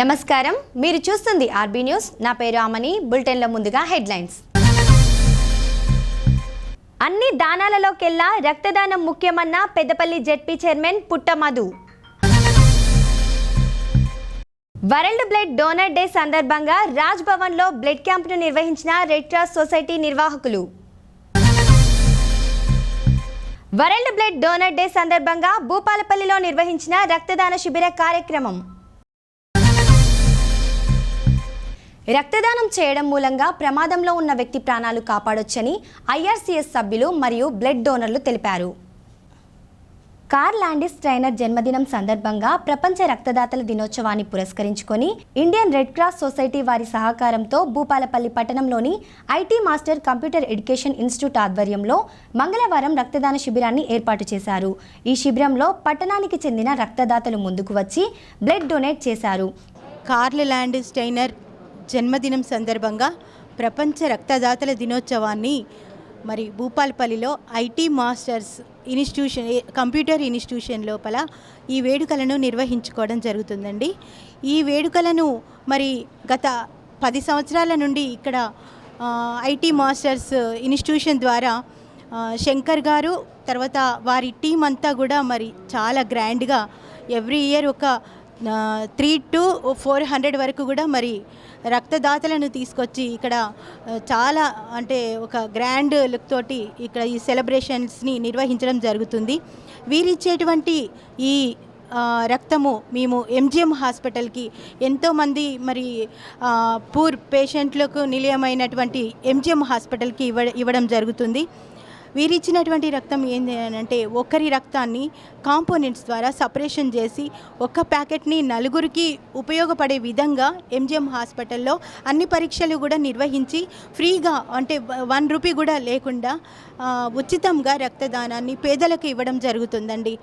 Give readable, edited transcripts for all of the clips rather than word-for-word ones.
నమస్కారం, మీరు చూస్తుంది ఆర్బీ న్యూస్. నా పేరు అమని. బులెటిన్లో ముందుగా హెడ్లైన్స్. అన్ని దానాలలోకెల్లా రక్తదానం ముఖ్యమన్న పెద్దపల్లి జెడ్పీ చైర్మన్ పుట్ట Madhu. World blood donor day సందర్భంగా రాజ్ భవన్లో బ్లడ్ క్యాంపును నిర్వహించిన రెడ్ క్రాస్ సొసైటీ నిర్వాహకులు. వరల్డ్ బ్లడ్ డోనర్ డే సందర్భంగా భూపాలపల్లిలో నిర్వహించిన రక్తదాన శిబిర కార్యక్రమం. రక్తదానం చేయడం మూలంగా ప్రమాదంలో ఉన్న వ్యక్తి ప్రాణాలు కాపాడొచ్చని ఐఆర్సీఎస్ సభ్యులు మరియు బ్లడ్ డోనర్లు తెలిపారు. కార్ల్ లాండిస్ ట్రైనర్ జన్మదినం సందర్భంగా ప్రపంచ రక్తదాతల దినోత్సవాన్ని పురస్కరించుకొని ఇండియన్ రెడ్ క్రాస్ సొసైటీ వారి సహకారంతో భూపాలపల్లి పట్టణంలోని IT master computer education institute ఆధ్వర్యంలో మంగళవారం రక్తదాన శిబిరాన్ని ఏర్పాటు చేశారు. ఈ శిబిరంలో పట్టణానికి చెందిన రక్తదాతలు ముందుకు వచ్చి బ్లడ్ డొనేట్ చేశారు. కార్ల్ లాండిస్ ట్రైనర్ జన్మదినం సందర్భంగా ప్రపంచ రక్తదాతల దినోత్సవాన్ని మరి భూపాలపల్లిలో IT masters institution computer institution లోపల ఈ వేడుకలను నిర్వహించుకోవడం జరుగుతుందండి. ఈ వేడుకలను మరి గత 10 సంవత్సరాల నుండి ఇక్కడ ఐటీ మాస్టర్స్ ఇన్స్టిట్యూషన్ ద్వారా శంకర్ గారు తర్వాత వారి టీం అంతా కూడా మరి చాలా గ్రాండ్గా ఎవ్రీ ఇయర్ ఒక 300 to 400 వరకు కూడా మరి రక్తదాతలను తీసుకొచ్చి ఇక్కడ చాలా అంటే ఒక గ్రాండ్ లుక్ తోటి ఇక్కడ ఈ సెలబ్రేషన్స్ని నిర్వహించడం జరుగుతుంది. వీరిచ్చేటువంటి ఈ రక్తము మేము ఎంజిఎం హాస్పిటల్కి ఎంతోమంది మరి పూర్ పేషెంట్లకు నిలయమైనటువంటి ఎంజిఎం హాస్పిటల్కి ఇవ్వడం జరుగుతుంది. వీరిచ్చినటువంటి రక్తం ఏంటి అంటే ఒకరి రక్తాన్ని కాంపోనెంట్స్ ద్వారా సపరేషన్ చేసి ఒక ప్యాకెట్ని నలుగురికి ఉపయోగపడే విధంగా ఎంజిఎం హాస్పిటల్లో అన్ని పరీక్షలు కూడా నిర్వహించి ఫ్రీగా అంటే 1 రూపీ కూడా లేకుండా ఉచితంగా రక్తదానాన్ని పేదలకు ఇవ్వడం జరుగుతుందండి.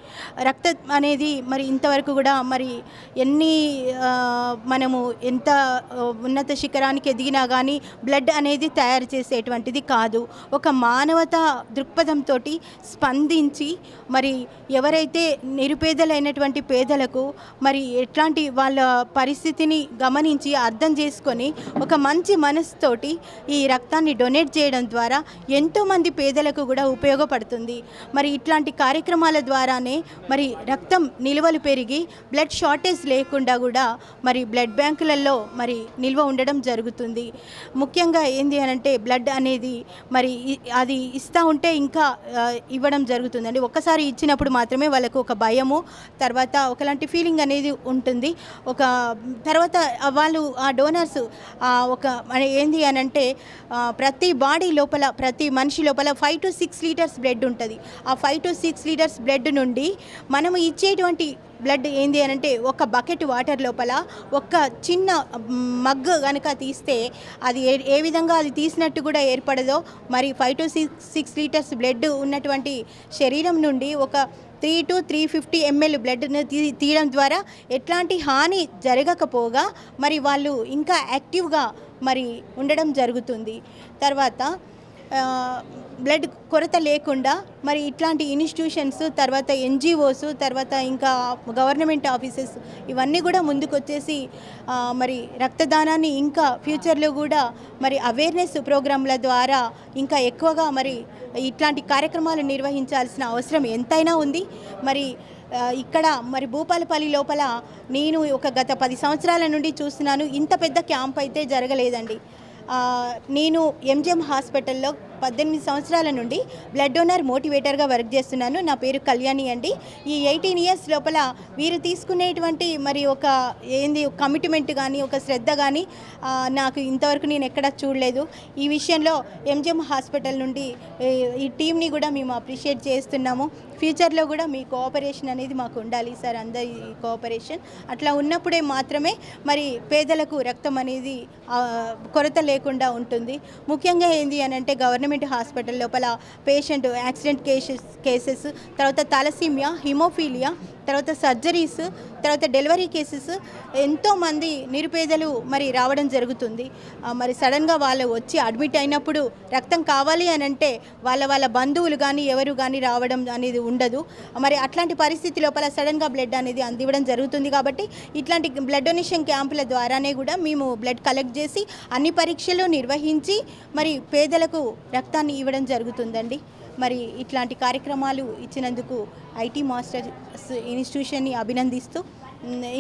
రక్తం అనేది మరి ఇంతవరకు కూడా మరి ఎన్ని మనము ఎంత ఉన్నత శిఖరానికి ఎదిగినా కానీ బ్లడ్ అనేది తయారు చేసేటువంటిది కాదు. ఒక మానవతా దృక్పథంతో స్పందించి మరి ఎవరైతే నిరుపేదలైనటువంటి పేదలకు మరి ఎట్లాంటి వాళ్ళ పరిస్థితిని గమనించి అర్థం చేసుకొని ఒక మంచి మనసుతోటి ఈ రక్తాన్ని డొనేట్ చేయడం ద్వారా ఎంతోమంది పేదలకు కూడా ఉపయోగపడుతుంది. మరి ఇట్లాంటి కార్యక్రమాల ద్వారానే మరి రక్తం నిల్వలు పెరిగి బ్లడ్ షార్టేజ్ లేకుండా కూడా మరి బ్లడ్ బ్యాంకులలో మరి నిల్వ ఉండడం జరుగుతుంది. ముఖ్యంగా ఏంది అనంటే బ్లడ్ అనేది మరి అది ఇస్తూ ఉంటే ఇంకా ఇవ్వడం జరుగుతుందండి. ఒక్కసారి ఇచ్చినప్పుడు మాత్రమే వాళ్ళకు ఒక భయము తర్వాత ఒకలాంటి ఫీలింగ్ అనేది ఉంటుంది. ఒక తర్వాత వాళ్ళు ఆ డోనర్స్ ఒక ఏంది అనంటే ప్రతి బాడీ లోపల ప్రతి మనిషి లోపల 5 to 6 లీటర్స్ బ్లడ్ ఉంటుంది. ఆ 5 to 6 లీటర్స్ బ్లడ్ నుండి మనము ఇచ్చేటువంటి బ్లడ్ ఏంది అనంటే ఒక బకెట్ వాటర్ లోపల ఒక చిన్న మగ్గు కనుక తీస్తే అది ఏ విధంగా అది తీసినట్టు కూడా ఏర్పడదో మరి 5 to 6 లీటర్స్ బ్లడ్ ఉన్నటువంటి శరీరం నుండి ఒక 3 to 350 ml బ్లడ్ను తీయడం ద్వారా ఎట్లాంటి హాని జరగకపోగా మరి వాళ్ళు ఇంకా యాక్టివ్గా మరి ఉండడం జరుగుతుంది. తర్వాత బ్లడ్ కొరత లేకుండా మరి ఇట్లాంటి ఇన్స్టిట్యూషన్స్ తర్వాత ఎన్జిఓస్ తర్వాత ఇంకా గవర్నమెంట్ ఆఫీసెస్ ఇవన్నీ కూడా ముందుకు వచ్చేసి మరి రక్తదానాన్ని ఇంకా ఫ్యూచర్లో కూడా మరి అవేర్నెస్ ప్రోగ్రాంల ద్వారా ఇంకా ఎక్కువగా మరి ఇట్లాంటి కార్యక్రమాలు నిర్వహించాల్సిన అవసరం ఎంతైనా ఉంది. మరి ఇక్కడ మరి భూపాలపల్లి లోపల నేను గత 10 సంవత్సరాల నుండి చూస్తున్నాను. ఇంత పెద్ద క్యాంప్ అయితే జరగలేదండి. నేను ఎంజిఎం హాస్పిటల్లో 18 సంవత్సరాల నుండి బ్లడ్ డోనర్ మోటివేటర్గా వర్క్ చేస్తున్నాను. నా పేరు కళ్యాణి అండి. ఈ 18 ఇయర్స్ లోపల వీరు తీసుకునేటువంటి మరి ఒక ఏంది కమిట్మెంట్ కానీ ఒక శ్రద్ధ కానీ నాకు ఇంతవరకు నేను ఎక్కడ చూడలేదు. ఈ విషయంలో ఎంజిఎం హాస్పిటల్ నుండి ఈ టీంని కూడా మేము అప్రిషియేట్ చేస్తున్నాము. ఫ్యూచర్లో కూడా మీ కోఆపరేషన్ అనేది మాకు ఉండాలి సార్, అందరి కోఆపరేషన్. అట్లా ఉన్నప్పుడే మాత్రమే మరి పేదలకు రక్తం అనేది కొరత లేకుండా ఉంటుంది. ముఖ్యంగా ఏంది అని అంటే గవర్నమెంట్ హాస్పిటల్ లోపల పేషెంట్ యాక్సిడెంట్ కేసెస్ తర్వాత థాలసీమియా హిమోఫీలియా తర్వాత సర్జరీస్, తర్వాత డెలివరీ కేసెస్ ఎంతోమంది నిరుపేదలు మరి రావడం జరుగుతుంది. మరి సడన్గా వాళ్ళు వచ్చి అడ్మిట్ అయినప్పుడు రక్తం కావాలి అని అంటే వాళ్ళ బంధువులు కానీ ఎవరు కానీ రావడం అనేది ఉండదు. మరి అట్లాంటి పరిస్థితి లోపల సడన్గా బ్లడ్ అనేది అందివ్వడం జరుగుతుంది. కాబట్టి ఇట్లాంటి బ్లడ్ డొనేషన్ క్యాంపుల ద్వారానే కూడా మేము బ్లడ్ కలెక్ట్ చేసి అన్ని పరీక్షలు నిర్వహించి మరి పేదలకు రక్తాన్ని ఇవ్వడం జరుగుతుందండి. మరి ఇట్లాంటి కార్యక్రమాలు ఇచ్చినందుకు ఐటీ మాస్టర్స్ ఇన్స్టిట్యూషన్ని అభినందిస్తూ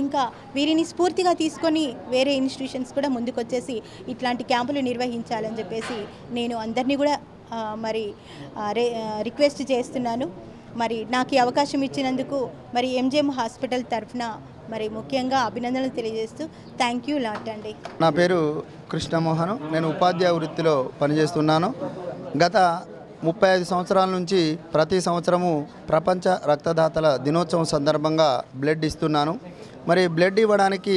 ఇంకా వీరిని స్ఫూర్తిగా తీసుకొని వేరే ఇన్స్టిట్యూషన్స్ కూడా ముందుకొచ్చేసి ఇట్లాంటి క్యాంపులు నిర్వహించాలని చెప్పేసి నేను అందరినీ కూడా మరి రిక్వెస్ట్ చేస్తున్నాను. మరి నాకు ఈ అవకాశం ఇచ్చినందుకు మరి ఎంజిఎం హాస్పిటల్ తరఫున మరి ముఖ్యంగా అభినందనలు తెలియజేస్తూ థ్యాంక్ యూ లాట్ అండి. నా పేరు కృష్ణమోహన్, నేను ఉపాధ్యాయ వృత్తిలో పనిచేస్తున్నాను. గత 35 సంవత్సరాల నుంచి ప్రతి సంవత్సరము ప్రపంచ రక్తదాతల దినోత్సవం సందర్భంగా బ్లడ్ ఇస్తున్నాను. మరి బ్లడ్ ఇవ్వడానికి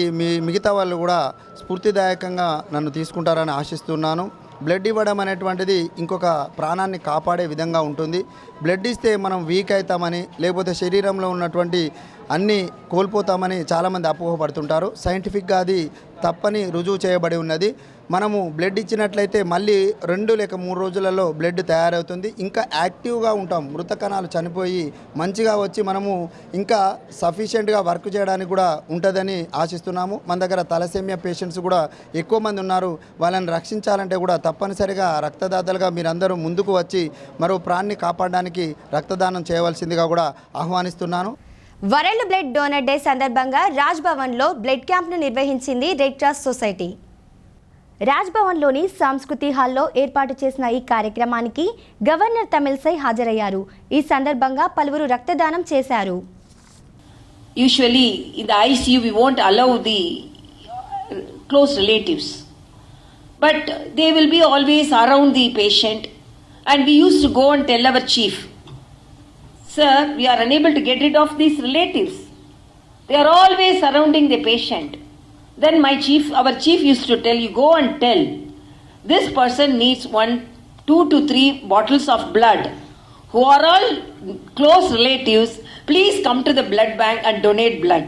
మిగతా వాళ్ళు కూడా స్ఫూర్తిదాయకంగా నన్ను తీసుకుంటారని ఆశిస్తున్నాను. బ్లడ్ ఇవ్వడం అనేటువంటిది ఇంకొక ప్రాణాన్ని కాపాడే విధంగా ఉంటుంది. బ్లడ్ ఇస్తే మనం వీక్ అవుతామని, లేకపోతే శరీరంలో ఉన్నటువంటి అన్నీ కోల్పోతామని చాలామంది అపోహపడుతుంటారు. సైంటిఫిక్గా అది తప్పని రుజువు చేయబడి ఉన్నది. మనము బ్లడ్ ఇచ్చినట్లయితే మళ్ళీ 2 లేక 3 రోజులలో బ్లడ్ తయారవుతుంది. ఇంకా యాక్టివ్గా ఉంటాం. మృత కణాలు చనిపోయి మంచిగా వచ్చి మనము ఇంకా సఫిషియెంట్గా వర్క్ చేయడానికి కూడా ఉంటుందని ఆశిస్తున్నాము. మన దగ్గర తలసేమియా పేషెంట్స్ కూడా ఎక్కువ మంది ఉన్నారు. వాళ్ళని రక్షించాలంటే కూడా తప్పనిసరిగా రక్తదాతలుగా మీరందరూ ముందుకు వచ్చి మరో ప్రాణాన్ని కాపాడడానికి రక్తదానం చేయవలసిందిగా కూడా ఆహ్వానిస్తున్నాను. వరల్డ్ బ్లడ్ డోనర్ డే సందర్భంగా రాజ్ భవన్లో బ్లడ్ క్యాంప్ను నిర్వహించింది రెడ్ క్రాస్ సొసైటీ. రాజ్ భవన్లోని సాంస్కృతి హాల్లో ఏర్పాటు చేసిన ఈ కార్యక్రమానికి గవర్నర్ తమిళసై హాజరయ్యారు. ఈ సందర్భంగా పలువురు రక్తదానం చేశారు. Usually in the ICU we won't allow the close relatives, but they will be always around the patient, and we used to go and tell our chief, sir, we are unable to get rid of these relatives. They are always surrounding the patient. Then our chief used to tell, you go and tell, this person needs 2 to 3 bottles of blood. Who are all close relatives, please come to the blood bank and donate blood.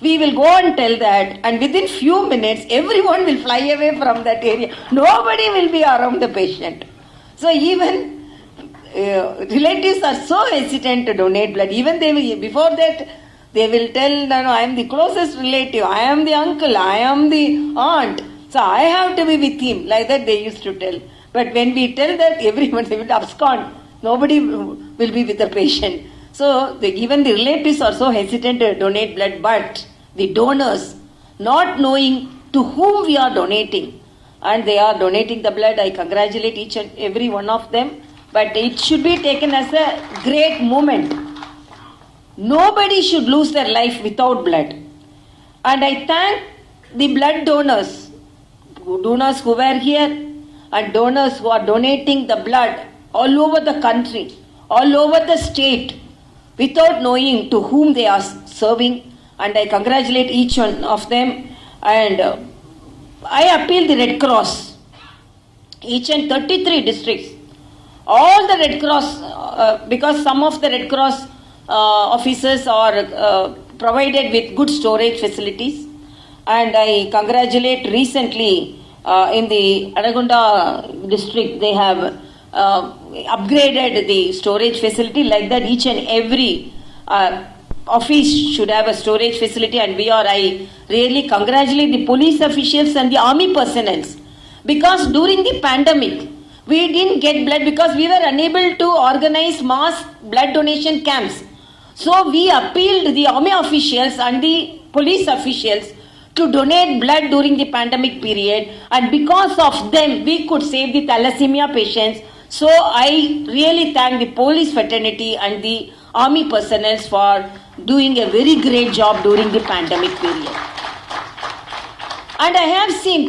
We will go and tell that, and within few minutes, everyone will fly away from that area. Nobody will be around the patient. So even relatives are so hesitant to donate blood. Even before that, they will tell, no, I am the closest relative, I am the uncle, I am the aunt, so I have to be with him. Like that they used to tell. But when we tell that, everyone will abscond. Nobody will be with the patient. So even the relatives are so hesitant to donate blood, but the donors, not knowing to whom we are donating, and they are donating the blood, I congratulate each and every one of them. But it should be taken as a great moment. Nobody should lose their life without blood. And I thank the blood donors who were here, and donors who are donating the blood all over the country, all over the state, without knowing to whom they are serving. And I congratulate each one of them. And I appeal the Red Cross, each and 33 districts, all the Red Cross, because some of the Red Cross officers are provided with good storage facilities, and I congratulate recently in the Anagonda district they have upgraded the storage facility. Like that each and every office should have a storage facility, and I really congratulate the police officials and the army personnel, because during the pandemic we didn't get blood because we were unable to organize mass blood donation camps. So we appealed the army officials and the police officials to donate blood during the pandemic period, and because of them we could save the thalassemia patients. So I really thank the police fraternity and the army personnel for doing a very great job during the pandemic period. And I have seen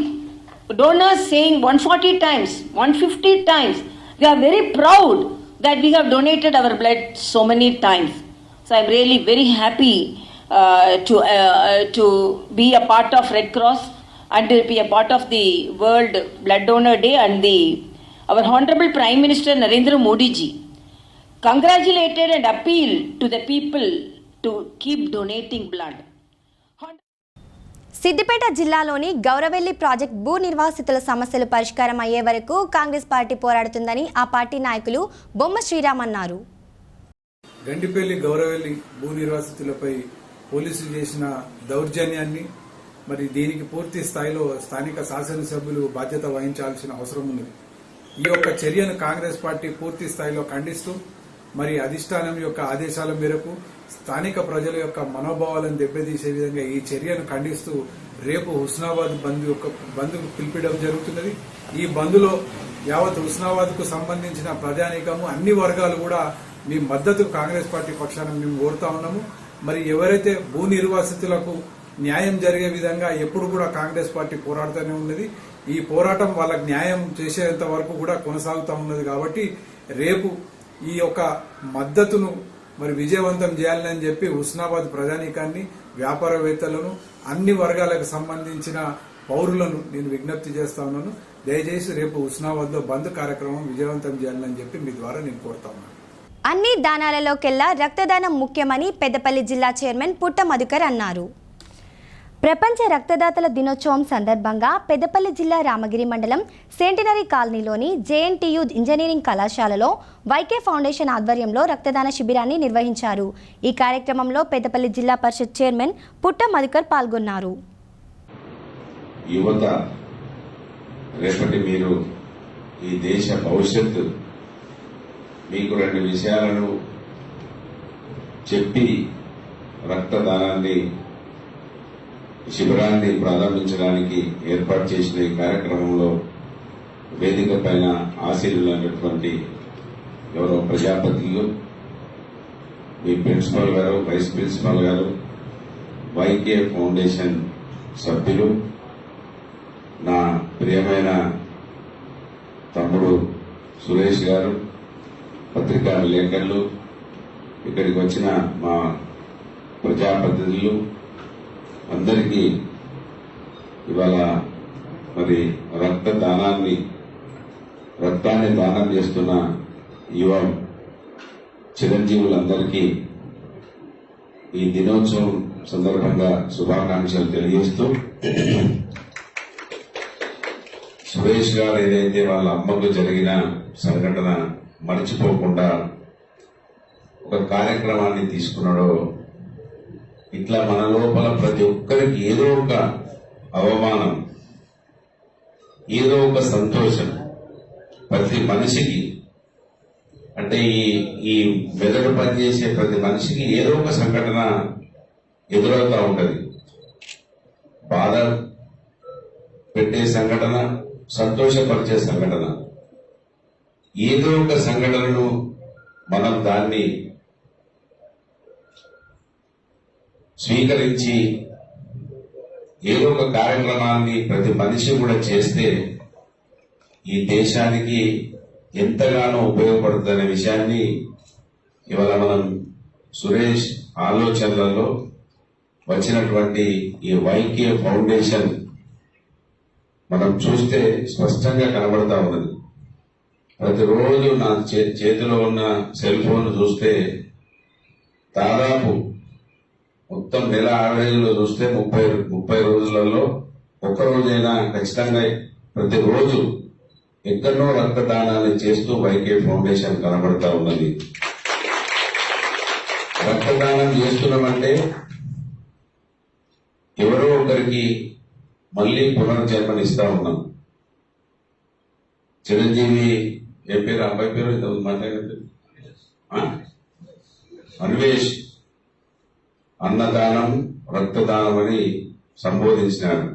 donors saying 140 times, 150 times, they are very proud that we have donated our blood so many times. So I'm really very happy to be a part of Red Cross and to be a part of the World Blood Donor Day. And our Honorable Prime Minister Narendra Modi ji congratulated and appealed to the people to keep donating blood. Siddipet జిల్లాలోని Gouravelli project భూ నిర్వాసితుల సమస్యలు పరిష్కారం అయ్యే వరకు Congress party పోరాడుతుందని ఆ party నాయకులు బొమ్మ శ్రీరామ్ అన్నారు. గండిపల్లి గౌరవెల్లి భూ నిర్వాసితులపై పోలీసులు చేసిన దౌర్జన్యాన్ని మరి దీనికి పూర్తి స్థాయిలో స్థానిక శాసనసభ్యులు బాధ్యత వహించాల్సిన అవసరం ఉన్నది. ఈ యొక్క చర్యను కాంగ్రెస్ పార్టీ పూర్తి స్థాయిలో ఖండిస్తూ మరి అధిష్టానం యొక్క ఆదేశాల మేరకు స్థానిక ప్రజల యొక్క మనోభావాలను దెబ్బతీసే విధంగా ఈ చర్యను ఖండిస్తూ రేపు హుస్నాబాద్ బంద్కు పిలిపించడం జరుగుతున్నది. ఈ బంద్లో యావత్ హుస్నాబాద్ కు సంబంధించిన ప్రజానీకము అన్ని వర్గాలు కూడా మీ మద్దతు కాంగ్రెస్ పార్టీ పక్షాన మేము కోరుతా ఉన్నాము. మరి ఎవరైతే భూ నిర్వాసితులకు న్యాయం జరిగే విధంగా ఎప్పుడు కూడా కాంగ్రెస్ పార్టీ పోరాడుతూనే ఉన్నది. ఈ పోరాటం వాళ్ళకి న్యాయం చేసేంత వరకు కూడా కొనసాగుతూ ఉన్నది. కాబట్టి రేపు ఈ యొక్క మద్దతును మరి విజయవంతం చేయాలని చెప్పి హుస్నాబాద్ ప్రజానీకాన్ని, వ్యాపారవేత్తలను, అన్ని వర్గాలకు సంబంధించిన పౌరులను నేను విజ్ఞప్తి చేస్తా ఉన్నాను. దయచేసి రేపు హుస్నాబాద్ లో బంద్ కార్యక్రమం విజయవంతం చేయాలని చెప్పి మీ ద్వారా నేను కోరుతా ఉన్నాను. అన్ని దానాలలోకెల్లా రక్తదానం ముఖ్యమని పెద్దపల్లి జిల్లా చైర్మన్ పుట్ట మధుకర్ అన్నారు. ప్రపంచ రక్తదాతల దినోత్సవం సందర్భంగా పెద్దపల్లి జిల్లా రామగిరి మండలం సెంటినరీ కాలనీలోని జేఎన్టీయూ ఇంజనీరింగ్ కళాశాలలో వైకే ఫౌండేషన్ ఆధ్వర్యంలో రక్తదాన శిబిరాన్ని నిర్వహించారు. ఈ కార్యక్రమంలో పెద్దపల్లి జిల్లా పరిషత్ చైర్మన్ పుట్ట మధుకర్ పాల్గొన్నారు. యువత రేపటి మీరు ఈ దేశ భవిష్యత్తు, మీకు రెండు విషయాలను చెప్పి రక్తదానాన్ని శిబిరాన్ని ప్రారంభించడానికి ఏర్పాటు చేసిన ఈ కార్యక్రమంలో వేదిక పైన ఆశీర్వదించినటువంటి ఎవరో ప్రజాప్రతినిధులు, మీ ప్రిన్సిపల్ గారు, వైస్ ప్రిన్సిపల్ గారు, వైకే ఫౌండేషన్ సభ్యులు, నా ప్రియమైన తమ్ముడు సురేష్ గారు, పత్రికా విలేకరులు, ఇక్కడికి వచ్చిన మా ప్రజాప్రతినిధులు అందరికీ ఇవాళ మరి రక్తాన్ని దానం చేస్తున్న యువ చిరంజీవులందరికీ ఈ దినోత్సవం సందర్భంగా శుభాకాంక్షలు తెలియజేస్తూ, సురేష్ గారు ఏదైతే వాళ్ళ అమ్మకు జరిగిన సంఘటన మర్చిపోకుండా ఒక కార్యక్రమాన్ని తీసుకున్నాడో, ఇట్లా మన లోపల ప్రతి ఒక్కరికి ఏదో ఒక అవమానం, ఏదో ఒక సంతోషం ప్రతి మనిషికి, అంటే ఈ మెదడు పనిచేసే ప్రతి మనిషికి ఏదో ఒక సంఘటన ఎదురవుతా ఉంటది. బాధ పెట్టే సంఘటన, సంతోషపరిచే సంఘటన, ఏదో ఒక సంఘటనను మనం దాన్ని స్వీకరించి ఏదో ఒక కార్యక్రమాన్ని ప్రతి మనిషి కూడా చేస్తే ఈ దేశానికి ఎంతగానో ఉపయోగపడుతుందనే విషయాన్ని ఇవాళ మనం సురేష్ ఆలోచనలలో వచ్చినటువంటి ఈ వైకే ఫౌండేషన్ మనం చూస్తే స్పష్టంగా కనబడతా ఉన్నది. ప్రతిరోజు నా చేతిలో ఉన్న సెల్ ఫోన్ చూస్తే దాదాపు మొత్తం నెల యావరేజ్లో చూస్తే 30 రోజులలో ఒక్క రోజైనా ఖచ్చితంగా ప్రతిరోజు ఎక్కడో రక్తదానాన్ని చేస్తూ వైకే ఫౌండేషన్ కనబడతా ఉన్నది. రక్తదానం చేస్తున్నామంటే ఎవరో ఒకరికి మళ్ళీ పునర్జన్మనిస్తా ఉన్నాం. చిరంజీవి ఏ పేరు, అబ్బాయి పేరు ఇంత మాట్లాడే అన్వేష్ అన్నదానం రక్తదానం అని సంబోధించినారు.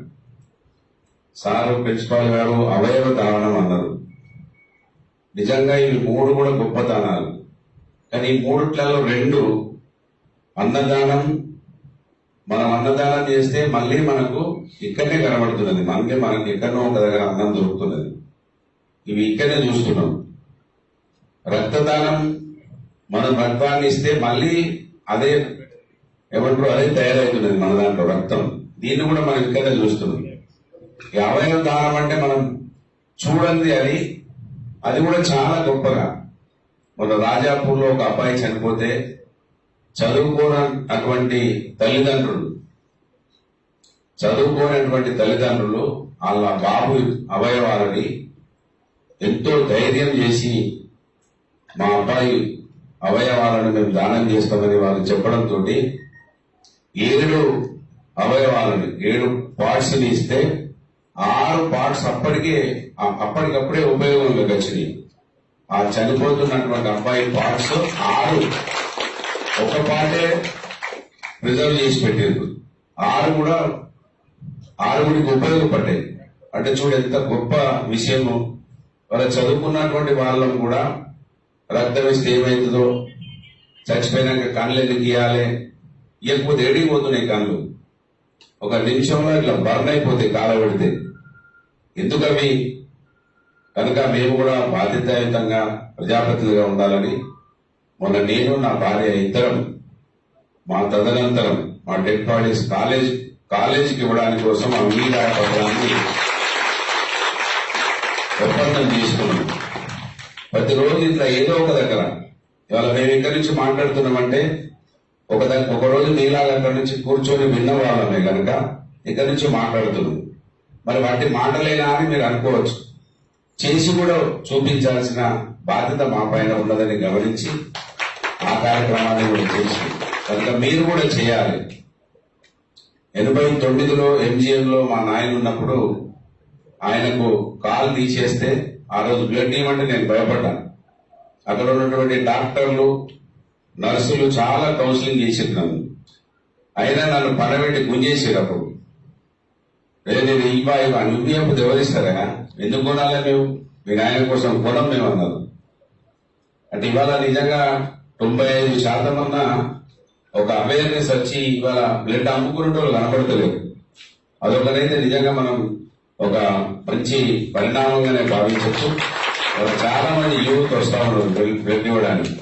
సారు ప్రిన్సిపాల్ గారు అవయవ దానం అన్నారు. నిజంగా ఇవి 3 కూడా గొప్ప దానాలు. కానీ ఈ 3ట్లలో 2 అన్నదానం, మనం అన్నదానం చేస్తే మళ్ళీ మనకు ఇక్కడనే కనబడుతున్నది, మనకి ఎక్కడనో ఒక దగ్గర అన్నం దొరుకుతున్నది. ఇవి ఇక్కడనే చూస్తున్నాం. రక్తదానం, మనం రక్తాన్ని ఇస్తే మళ్ళీ అదే అదే తయారవుతున్నది మన దాంట్లో రక్తం. దీన్ని కూడా మనం ఇక్కడనే చూస్తున్నాం. ఈ అవయవ దానం అంటే మనం చూడండి అది కూడా చాలా గొప్పగా. మన రాజాపూర్లో ఒక అబ్బాయి చనిపోతే చదువుకోనటువంటి తల్లిదండ్రులు వాళ్ళ బాబు అవయవాలని ఎంతో ధైర్యం చేసి మా అబ్బాయి అవయవాలను మేము దానం చేస్తామని వారు చెప్పడంతో 7 అవయవాలను 7 పార్ట్స్ ఇస్తే 6 పార్ట్స్ అప్పటికప్పుడే ఉపయోగంలోకి వచ్చినాయి. ఆ చనిపోతున్నటువంటి అబ్బాయి పార్ట్స్ 6 ఒక పార్టే ప్రిజర్వ్ చేసి పెట్టారు, 6 కూడా 6 ఉపయోగపడ్డాయి. అంటే చూడు ఎంత గొప్ప విషయము. వాళ్ళ చదువుకున్నటువంటి వాళ్ళం కూడా రక్తం ఇస్తే ఏమవుతుందో, చచ్చిపోయినాక కళ్ళు ఎందుకు ఇవ్వాలి, ఇవ్వకపోతే ఎడిగిపోతున్నాయి కళ్ళు, ఒక నిమిషంలో ఇట్లా బర్న్ అయిపోతాయి కాలబెడితే. ఎందుకు అవి? కనుక మేము కూడా బాధ్యతాయుతంగా ప్రజాప్రతినిధిగా ఉండాలని మొన్న నేను నా భార్య ఇద్దరం మా తదనంతరం మా డెడ్ బాడీస్ కాలేజీకి ఇవ్వడానికి కోసం అంగీకార పత్రాన్ని ఒప్పందం చేసుకున్నాం. ప్రతిరోజు ఇట్లా ఏదో ఒక దగ్గర, ఇవాళ మేము ఇక్కడి నుంచి మాట్లాడుతున్నామంటే ఒక రోజు మీలాగా అక్కడి నుంచి కూర్చొని విన్న వాళ్ళమే కనుక ఇక్కడి నుంచి మాట్లాడుతున్నాం. మరి వాటి మాటలేనా అని మీరు అనుకోవచ్చు. చేసి కూడా చూపించాల్సిన బాధ్యత మా పైన ఉన్నదని గమనించి ఆ కార్యక్రమాన్ని కూడా చేసి కనుక మీరు కూడా చేయాలి. 89లో ఎంజిఎంలో మా నాయన ఉన్నప్పుడు ఆయనకు కాలు తీసేస్తే ఆ రోజు బ్లడ్ ఇవ్వమంటే నేను భయపడ్డాను. అక్కడ ఉన్నటువంటి డాక్టర్లు నర్సులు చాలా కౌన్సిలింగ్ చేసినాను. అయినా నన్ను పడబెట్టి గుంజేసారు. అప్పుడు నేను నువ్వు ఎవరిస్తారా, ఎందుకు కొనాలి మేము, మీ నాయన కోసం కొనం మేము అన్నారు. అంటే ఇవాళ నిజంగా 95% అన్న ఒక అవేర్నెస్ వచ్చి ఇవాళ బ్లడ్ అమ్ముకునేటోళ్ళు కనపడతలేదు. అదొకటైతే నిజంగా మనం ఒక మంచి పరిణామంగానే భావించవచ్చు. చాలా మంది యూత్ వస్తా ఉన్నారు బ్లడ్ ఇవ్వడానికి.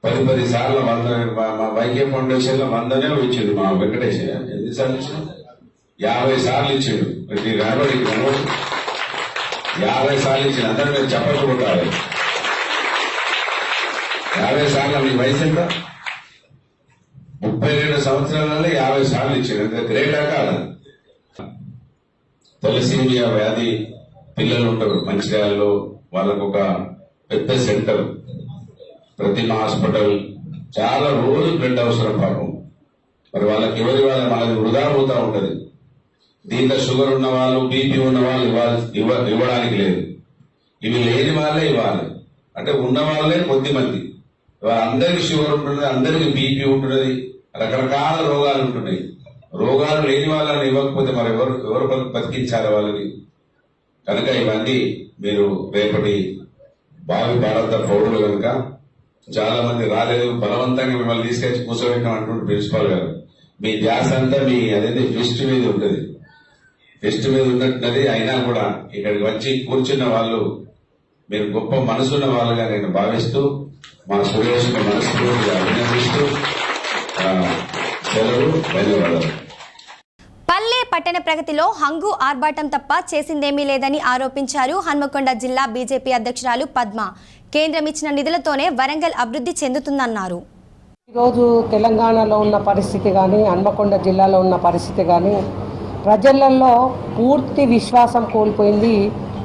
10 సార్లు మా వైకే ఫౌండేషన్ లో 100నే ఇచ్చిండు. మా వెంకటేష్ ఎన్నిసార్లు ఇచ్చిండు? 50 సార్లు ఇచ్చిండు. రాబడి 50 సార్లు ఇచ్చిండు. అందరూ మీరు చెప్పలు కొట్టాలి. 50 సార్లు. మీ వయసు ఎంత? 32 సంవత్సరాలలో 50 సార్లు ఇచ్చిండు. ఎంత గ్రేటా కాదా? తలసీమియా వ్యాధి పిల్లలు ఉంటారు మంచిర్యాలలో, వాళ్ళకు ఒక పెద్ద సెంటర్, ప్రతిమ హాస్పిటల్, చాలా రోజు బ్లడ్ అవసరం పాపం. మరి వాళ్ళకి మనది వృధా పోతా ఉంటది. దీంట్లో షుగర్ ఉన్న వాళ్ళు, బీపీ ఉన్న వాళ్ళు ఇవ్వడానికి లేదు. ఇవి లేని వాళ్ళే ఇవ్వాలి. అంటే ఉన్న వాళ్ళే కొద్ది మంది. అందరికి షుగర్ ఉంటున్నది, అందరికి బీపీ ఉంటున్నది, రకరకాల రోగాలు ఉంటున్నాయి. రోగాలు లేని వాళ్ళని ఇవ్వకపోతే మరి ఎవరు బతికించాలి వాళ్ళని? కనుక ఇవన్నీ మీరు రేపటి భావి భారత పౌరులు కనుక చాలా మంది రాలేదు, బలవంతంగా మిమ్మల్ని తీసుకొచ్చి కూర్చోబెట్టాం అంటుంటే ప్రిన్సిపాల్ గారు, మీ ధ్యాస అంతా మీ అదైతే ఫెస్ట్ మీద ఉంటుంది. ఫెస్ట్ మీద ఉన్నట్టున్నది. అయినా కూడా ఇక్కడికి వచ్చి కూర్చున్న వాళ్ళు మీరు గొప్ప మనసున్న వాళ్ళుగా నేను భావిస్తూ మా సురేష్ మనస్ఫూర్తిగా అభినందిస్తూ సెలవు, ధన్యవాదాలు. పల్లె పట్టణ ప్రగతిలో హంగు ఆర్భాటం తప్ప చేసిందేమీ లేదని ఆరోపించారు హన్మకొండ జిల్లా బీజేపీ అధ్యక్షురాలు పద్మ. కేంద్రం ఇచ్చిన నిధులతోనే వరంగల్ అభివృద్ధి చెందుతుందన్నారు. ఈరోజు తెలంగాణలో ఉన్న పరిస్థితి కానీ, హన్మకొండ జిల్లాలో ఉన్న పరిస్థితి కానీ, ప్రజలలో పూర్తి విశ్వాసం కోల్పోయింది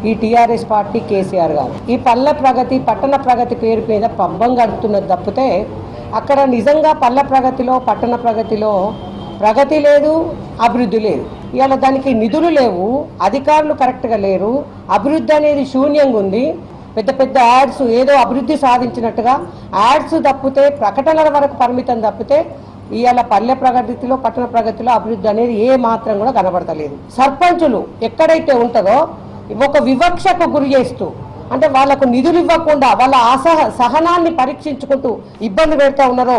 ఈ టీఆర్ఎస్ పార్టీ, కేసీఆర్ గారు. ఈ పల్లె ప్రగతి, పట్టణ ప్రగతి పేరు మీద పబ్బం గడుపుతున్నది తప్పితే అక్కడ నిజంగా పల్లె ప్రగతిలో, పట్టణ ప్రగతిలో ప్రగతి లేదు, అభివృద్ధి లేదు. ఇవాళ దానికి నిధులు లేవు, అధికారులు కరెక్ట్గా లేరు, అభివృద్ధి అనేది శూన్యంగా ఉంది. పెద్ద పెద్ద యాడ్స్ ఏదో అభివృద్ధి సాధించినట్టుగా యాడ్స్ తప్పితే, ప్రకటనల వరకు పరిమితం తప్పితే ఇవాళ పల్లె ప్రగతిలో, పట్టణ ప్రగతిలో అభివృద్ధి అనేది ఏ మాత్రం కూడా కనబడతలేదు. సర్పంచులు ఎక్కడైతే ఉంటుందో ఒక వివక్షకు గురి చేస్తూ, అంటే వాళ్లకు నిధులు ఇవ్వకుండా వాళ్ళ సహనాన్ని పరీక్షించుకుంటూ ఇబ్బంది పెడతా ఉన్నారో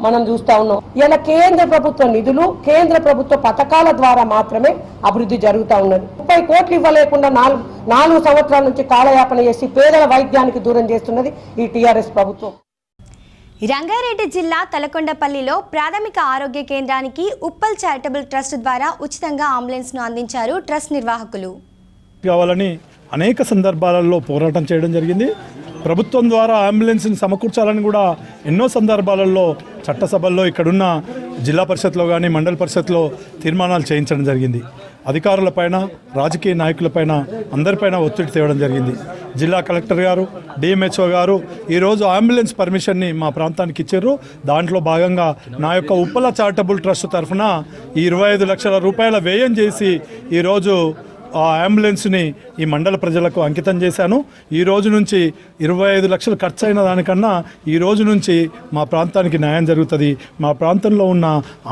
మనం చూస్తా ఉన్నాం. ఇలా కేంద్ర ప్రభుత్వ నిధులు, కేంద్ర ప్రభుత్వ పథకాల ద్వారా మాత్రమే అభివృద్ధి జరుగుతూ ఉన్నది. 30 కోట్లు ఇవ్వలేకుండా 4 సంవత్సరాల నుంచి కాలయాపన చేసి పేదల వైద్యానికి దూరం చేస్తున్నది ఈ టీఆర్ఎస్ ప్రభుత్వం. రంగారెడ్డి జిల్లా తలకొండపల్లిలో ప్రాథమిక ఆరోగ్య కేంద్రానికి ఉప్పల్ చారిటబుల్ ట్రస్ట్ ద్వారా ఉచితంగా అంబులెన్స్ను అందించారు ట్రస్ట్ నిర్వాహకులు. కావాలని అనేక సందర్భాలలో పోరాటం చేయడం జరిగింది. ప్రభుత్వం ద్వారా అంబులెన్స్ని సమకూర్చాలని కూడా ఎన్నో సందర్భాలలో చట్టసభల్లో ఇక్కడున్న జిల్లా పరిషత్లో కానీ మండల పరిషత్లో తీర్మానాలు చేయించడం జరిగింది. అధికారులపైన, రాజకీయ నాయకులపైన, అందరిపైన ఒత్తిడి తేవడం జరిగింది. జిల్లా కలెక్టర్ గారు, డిఎంహెచ్ఓ గారు ఈరోజు అంబులెన్స్ పర్మిషన్ని మా ప్రాంతానికి ఇచ్చారు. దాంట్లో భాగంగా నా యొక్క ఉప్పల చారిటబుల్ ట్రస్ట్ తరఫున 25 లక్షల రూపాయల వ్యయం చేసి ఈరోజు ఆ అంబులెన్స్ని ఈ మండల ప్రజలకు అంకితం చేశాను. ఈ రోజు నుంచి 25 లక్షలు ఖర్చు అయిన దానికన్నా ఈ రోజు నుంచి మా ప్రాంతానికి న్యాయం జరుగుతుంది. మా ప్రాంతంలో ఉన్న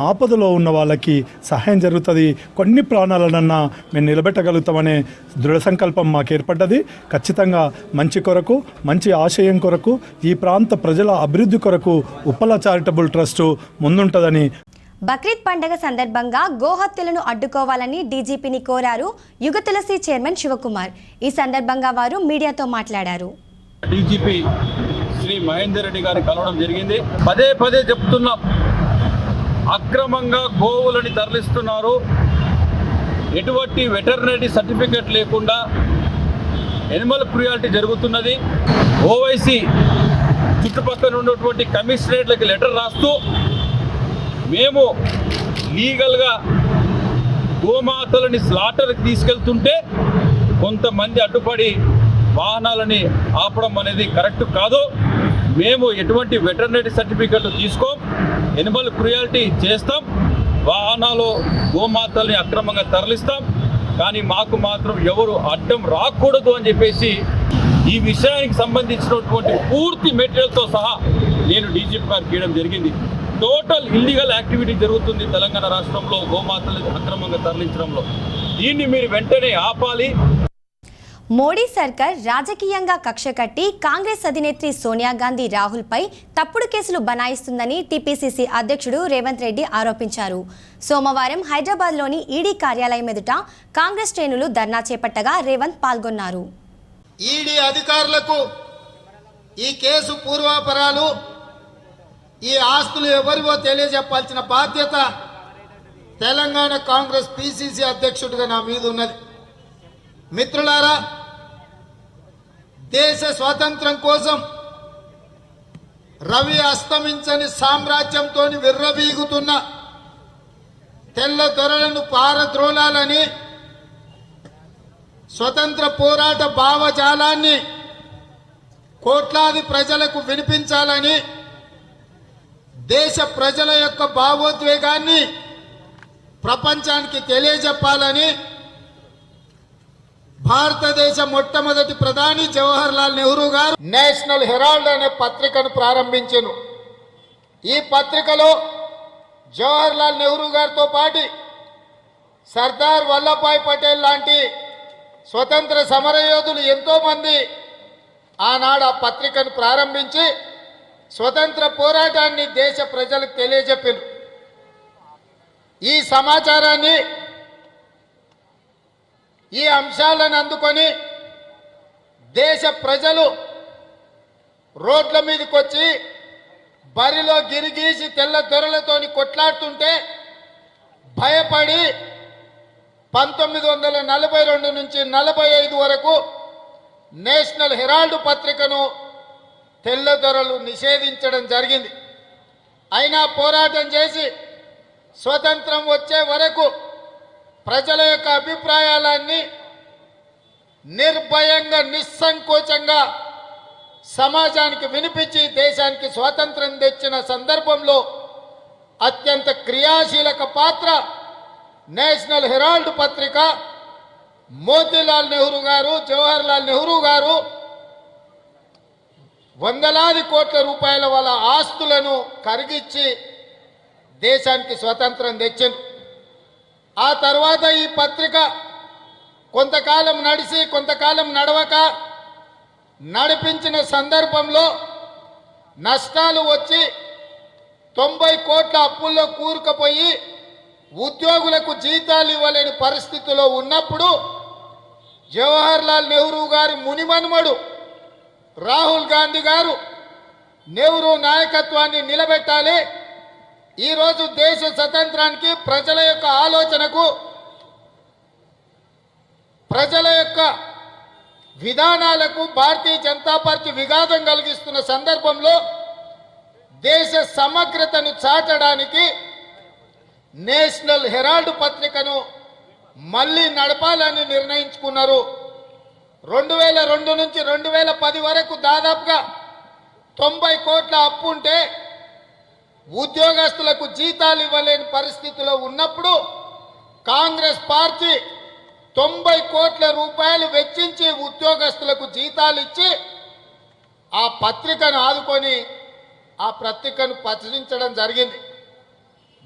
ఆపదలో ఉన్న వాళ్ళకి సహాయం జరుగుతుంది. కొన్ని ప్రాణాలనన్నా మేము నిలబెట్టగలుగుతామనే దృఢ సంకల్పం మాకు ఏర్పడ్డది. ఖచ్చితంగా మంచి కొరకు, మంచి ఆశయం కొరకు, ఈ ప్రాంత ప్రజల అభివృద్ధి కొరకు ఉప్పల చారిటబుల్ ట్రస్టు ముందుంటుందని. బక్రీద్ పండుగ సందర్భంగా గోహత్యలను అడ్డుకోవాలని డీజీపీని కోరారు యుగ తులసి చైర్మన్ శివకుమార్. ఈ సందర్భంగా వారు మీడియాతో మాట్లాడారు. డీజీపీ శ్రీ మహేందర్ రెడ్డి గారిని కలవడం జరిగింది. పదే పదే చెప్తున్నాం, అక్రమంగా గోవులని తరలిస్తున్నారు. ఎటువంటి వెటర్నరీ సర్టిఫికెట్ లేకుండా ఎనిమల్ క్రుయాలిటీ జరుగుతున్నది. ఓవైసీ చుట్టుపక్కల ఉన్నటువంటి కమిషనరేట్లకి లెటర్ రాస్తూ మేము లీగల్గా గోమాతలని స్లాటర్కి తీసుకెళ్తుంటే కొంతమంది అడ్డుపడి వాహనాలని ఆపడం అనేది కరెక్ట్ కాదు. మేము ఎటువంటి వెటర్నరీ సర్టిఫికెట్లు తీసుకోం, ఎనిమల్ క్రుయాలిటీ చేస్తాం, వాహనాలు గోమాతల్ని అక్రమంగా తరలిస్తాం. కానీ మాకు మాత్రం ఎవరు అడ్డం రాకూడదు అని చెప్పేసి ఈ విషయానికి సంబంధించినటువంటి పూర్తి మెటీరియల్తో సహా నేను డీజీపీ గారికి గీయడం జరిగింది. టోటల్ ఇల్లీగల్ యాక్టివిటీ జరుగుతుంది తెలంగాణ రాష్ట్రంలో గోమాతలు అక్రమంగా తరలించడంలో. దీన్ని మీరు వెంటనే ఆపాలి. మోడీ సర్కార్ రాజకీయంగా కక్ష కట్టి కాంగ్రెస్ అధినేత్రి సోనియా గాంధీ, రాహుల్పై తప్పుడు కేసులు బనాయిస్తుందని టీపీసీసీ అధ్యక్షుడు రేవంత్ రెడ్డి ఆరోపించారు. సోమవారం హైదరాబాద్లోని ఈడీ కార్యాలయం ఎదుట కాంగ్రెస్ శ్రేణులు ధర్నా చేపట్టగా రేవంత్ పాల్గొన్నారు. ఈడీ అధికారులకు ఈ కేసు పూర్వాపరాలు, ఈ ఆస్తులు ఎవరివో తెలియజెప్పాల్సిన బాధ్యత తెలంగాణ కాంగ్రెస్ పిసిసి అధ్యక్షుడిగా నా మీద ఉన్నది. మిత్రులారా, దేశ స్వాతంత్రం కోసం రవి అస్తమించని సామ్రాజ్యంతో విర్రవీగుతున్న తెల్ల దొరలను పారద్రోలాలని, స్వతంత్ర పోరాట భావజాలాన్ని కోట్లాది ప్రజలకు వినిపించాలని, దేశ ప్రజల యొక్క భావోద్వేగాన్ని ప్రపంచానికి తెలియజెప్పాలని భారతదేశ మొట్టమొదటి ప్రధాని జవహర్ లాల్ నెహ్రూ గారు నేషనల్ హెరాల్డ్ అనే పత్రికను ప్రారంభించెను. ఈ పత్రికలో జవహర్ లాల్ నెహ్రూ గారితో పాటు సర్దార్ వల్లభాయ్ పటేల్ లాంటి స్వతంత్ర సమరయోధులు ఎంతోమంది ఆనాడు ఆ పత్రికను ప్రారంభించి స్వతంత్ర పోరాటాన్ని దేశ ప్రజలకు తెలియజెప్పారు. ఈ సమాచారాన్ని, ఈ అంశాలను అందుకొని దేశ ప్రజలు రోడ్ల మీదకి వచ్చి బరిలో గిరిగీసి తెల్ల దొరలతోని కొట్లాడుతుంటే భయపడి 1942 నుంచి 45 వరకు నేషనల్ హెరాల్డ్ పత్రికను తెల్లదొరలు నిషేధించడం జరిగింది. అయినా పోరాటం చేసి స్వతంత్రం వచ్చే వరకు ప్రజల యొక్క అభిప్రాయాలన్నీ నిర్భయంగా, నిస్సంకోచంగా సమాజానికి వినిపించి దేశానికి స్వాతంత్రం తెచ్చిన సందర్భంలో అత్యంత క్రియాశీలక పాత్ర నేషనల్ హెరాల్డ్ పత్రిక, మోతీలాల్ నెహ్రూ గారు, జవహర్ లాల్ నెహ్రూ గారు వందలాది కోట్ల రూపాయల వాళ్ళ ఆస్తులను కరిగిచ్చి దేశానికి స్వతంత్రం తెచ్చింది. ఆ తర్వాత ఈ పత్రిక కొంతకాలం నడిచి కొంతకాలం నడవక నడిపించిన సందర్భంలో నష్టాలు వచ్చి 90 కోట్ల అప్పుల్లో కూరుకుపోయి ఉద్యోగులకు జీతాలు ఇవ్వలేని పరిస్థితిలో ఉన్నప్పుడు జవహర్ లాల్ నెహ్రూ గారి మునిమనుమడు రాహుల్ గాంధీ గారు నెహ్రూ నాయకత్వాన్ని నిలబెట్టాలి, ఈరోజు దేశ స్వతంత్రానికి, ప్రజల యొక్క ఆలోచనకు, ప్రజల యొక్క విధానాలకు భారతీయ జనతా పార్టీ విఘాతం కలిగిస్తున్న సందర్భంలో దేశ సమగ్రతను చాటడానికి నేషనల్ హెరాల్డ్ పత్రికను మళ్ళీ నడపాలని నిర్ణయించుకున్నారు. 2002 నుంచి 2010 వరకు దాదాపుగా 90 కోట్ల అప్పు ఉంటే ఉద్యోగస్తులకు జీతాలు ఇవ్వలేని పరిస్థితిలో ఉన్నప్పుడు కాంగ్రెస్ పార్టీ 90 కోట్ల రూపాయలు వెచ్చించి ఉద్యోగస్తులకు జీతాలు ఇచ్చి ఆ పత్రికను ఆదుకొని ఆ పత్రికను ప్రచురించడం జరిగింది.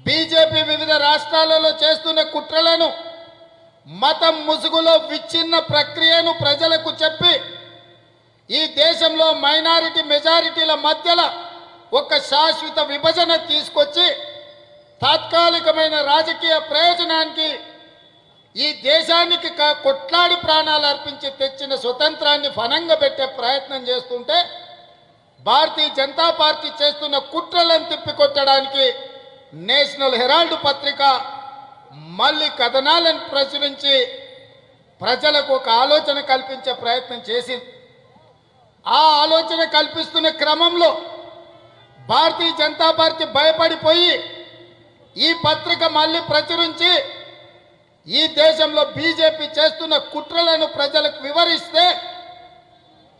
బీజేపీ వివిధ రాష్ట్రాలలో చేస్తున్న కుట్రలను, మతం ముసుగులో విచ్ఛిన్న ప్రక్రియను ప్రజలకు చెప్పి ఈ దేశంలో మైనారిటీ మెజారిటీల మధ్యలో ఒక శాశ్వత విభజన తీసుకొచ్చి తాత్కాలికమైన రాజకీయ ప్రయోజనానికి ఈ దేశానికి కొట్లాడి ప్రాణాలు అర్పించి తెచ్చిన స్వతంత్రాన్ని ఫనంగా పెట్టే ప్రయత్నం చేస్తుంటే భారతీయ జనతా పార్టీ చేస్తున్న కుట్రలను తిప్పికొట్టడానికి నేషనల్ హెరాల్డ్ పత్రిక మళ్ళీ కథనాలను ప్రచురించి ప్రజలకు ఒక ఆలోచన కల్పించే ప్రయత్నం చేసింది. ఆ ఆలోచన కల్పిస్తున్న క్రమంలో భారతీయ జనతా పార్టీ భయపడిపోయి ఈ పత్రిక మళ్ళీ ప్రచురించి ఈ దేశంలో బీజేపీ చేస్తున్న కుట్రలను ప్రజలకు వివరిస్తే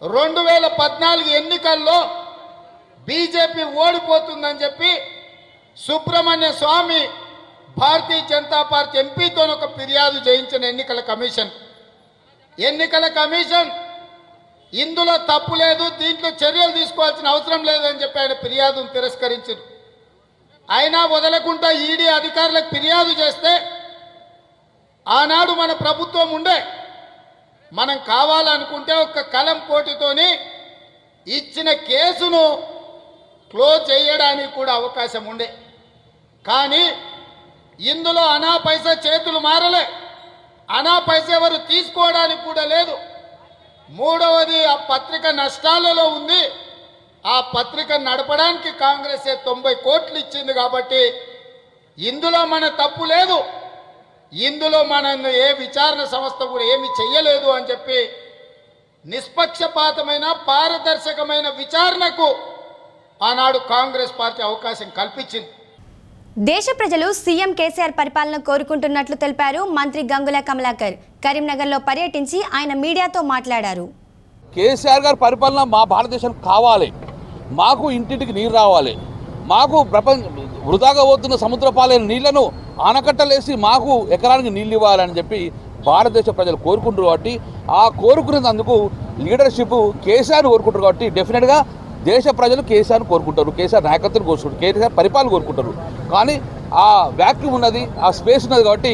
2014 ఎన్నికల్లో బీజేపీ ఓడిపోతుందని చెప్పి సుబ్రహ్మణ్య స్వామి భారతీయ జనతా పార్టీ ఎంపీతో ఒక ఫిర్యాదు చేయించిన ఎన్నికల కమిషన్ ఇందులో తప్పు లేదు, దీంట్లో చర్యలు తీసుకోవాల్సిన అవసరం లేదని చెప్పి ఆయన ఫిర్యాదును తిరస్కరించారు. అయినా వదలకుండా ఈడీ అధికారులకు ఫిర్యాదు చేస్తే ఆనాడు మన ప్రభుత్వం ఉండే మనం కావాలనుకుంటే ఒక కలం పోటీతోని ఇచ్చిన కేసును క్లోజ్ చేయడానికి కూడా అవకాశం ఉండే. కానీ ఇందులో అనా పైసా చేతులు మారలే, అనా పైసా ఎవరు తీసుకోవడానికి కూడా లేదు. మూడవది, ఆ పత్రిక నష్టాలలో ఉంది. ఆ పత్రిక నడపడానికి కాంగ్రెస్ 90 కోట్లు ఇచ్చింది కాబట్టి ఇందులో మన తప్పు లేదు, ఇందులో మనం ఏ విచారణ సంస్థ కూడా ఏమి చెయ్యలేదు అని చెప్పి నిష్పక్షపాతమైన పారదర్శకమైన విచారణకు ఆనాడు కాంగ్రెస్ పార్టీ అవకాశం కల్పించింది. దేశ ప్రజలు సీఎం కేసీఆర్ పరిపాలన కోరుకుంటున్నట్లు తెలిపారు మంత్రి గంగుల కమలాకర్. కరీంనగర్లో పర్యటించి ఆయన మీడియాతో మాట్లాడారు. కేసీఆర్ గారి పరిపాలన మా భారతదేశానికి కావాలి, మాకు ఇంటింటికి నీరు రావాలి, మాకు వృధాగా పోతున్న సముద్రపాలైన నీళ్లను ఆనకట్టలేసి మాకు ఎకరానికి నీళ్ళు ఇవ్వాలని చెప్పి భారతదేశ ప్రజలు కోరుకుంటారు. కాబట్టి ఆ కోరుకునేందుకు లీడర్షిప్ కేసీఆర్ కోరుకుంటారు. కాబట్టి డెఫినెట్గా దేశ ప్రజలు కేసీఆర్ కోరుకుంటారు, కేసీఆర్ నాయకత్వం కోరుకుంటారు, కేసీఆర్ పరిపాలన కోరుకుంటారు. కానీ ఆ వ్యాక్యూమ్ ఉన్నది, ఆ స్పేస్ ఉన్నది. కాబట్టి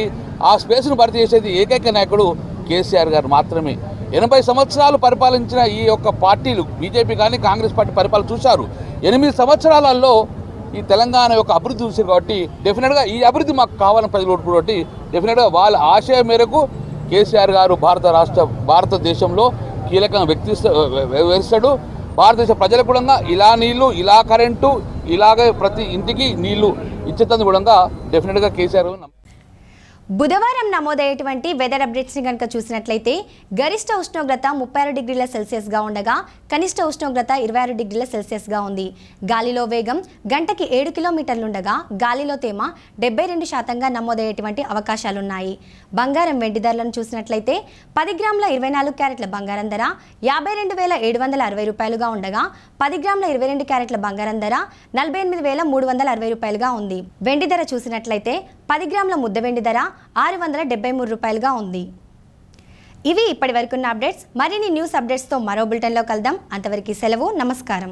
ఆ స్పేస్ను భర్తీ చేసేది ఏకైక నాయకుడు కేసీఆర్ గారు మాత్రమే. 80 సంవత్సరాలు పరిపాలించిన ఈ యొక్క పార్టీలు బీజేపీ కానీ కాంగ్రెస్ పార్టీ పరిపాలన చూశారు. 8 సంవత్సరాలలో ఈ తెలంగాణ యొక్క అభివృద్ధి చూసారు. కాబట్టి డెఫినెట్గా ఈ అభివృద్ధి మాకు కావాలని ప్రజలు కోరుకుంటారు. కాబట్టి డెఫినెట్గా వాళ్ళ ఆశయం మేరకు కేసీఆర్ గారు భారతదేశంలో కీలకంగా వ్యవహరిస్తాడు. భారతదేశ ప్రజలకు కూడా ఇలా నీళ్లు, ఇలా కరెంటు, ఇలాగే ప్రతి ఇంటికి నీళ్లు ఇచ్చేందుకు కూడా డెఫినెట్గా కేసీఆర్. బుధవారం నమోదయ్యేటువంటి వెదర్ అప్డేట్స్ని కనుక చూసినట్లయితే గరిష్ట ఉష్ణోగ్రత 36 డిగ్రీల సెల్సియస్గా ఉండగా కనిష్ట ఉష్ణోగ్రత 26 డిగ్రీల సెల్సియస్గా ఉంది. గాలిలో వేగం గంటకి 7 కిలోమీటర్లుండగా గాలిలో తేమ 72% నమోదయ్యేటువంటి అవకాశాలున్నాయి. బంగారం వెండి ధరలను చూసినట్లయితే 10 గ్రాముల 24 క్యారెట్ల బంగారం ధర 52,760 రూపాయలుగా ఉండగా 10 గ్రాముల 22 క్యారెట్ల బంగారం ధర 48,360 రూపాయలుగా ఉంది. వెండి ధర చూసినట్లయితే 10 గ్రాముల ముద్ద వెండి ధర 673 రూపాయలుగా ఉంది. ఇవి ఇప్పటి వరకున్న అప్డేట్స్. మరిన్ని న్యూస్ అప్డేట్స్తో మరో బులెటిన్లో కలుద్దాం. అంతవరకు సెలవు, నమస్కారం.